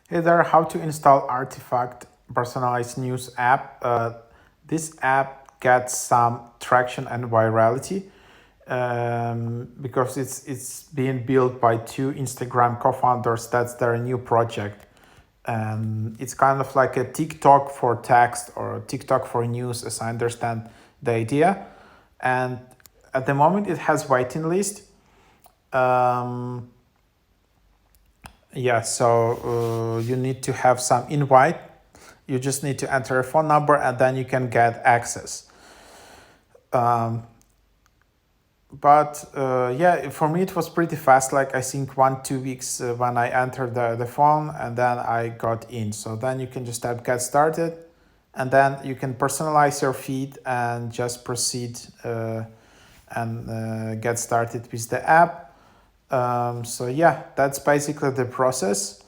Hey there, how to install Artifact personalized news app. This app gets some traction and virality because it's being built by two Instagram co-founders. That's their new project. And it's kind of like a TikTok for text or TikTok for news, as I understand the idea. And at the moment, it has waiting list. Um, Yeah, so you need to have some invite. You just need to enter a phone number and then you can get access. But yeah, for me it was pretty fast. Like I think 1 2 weeks when I entered the phone and then I got in. So then you can just tap get started, and then you can personalize your feed and just proceed and get started with the app. So yeah, that's basically the process.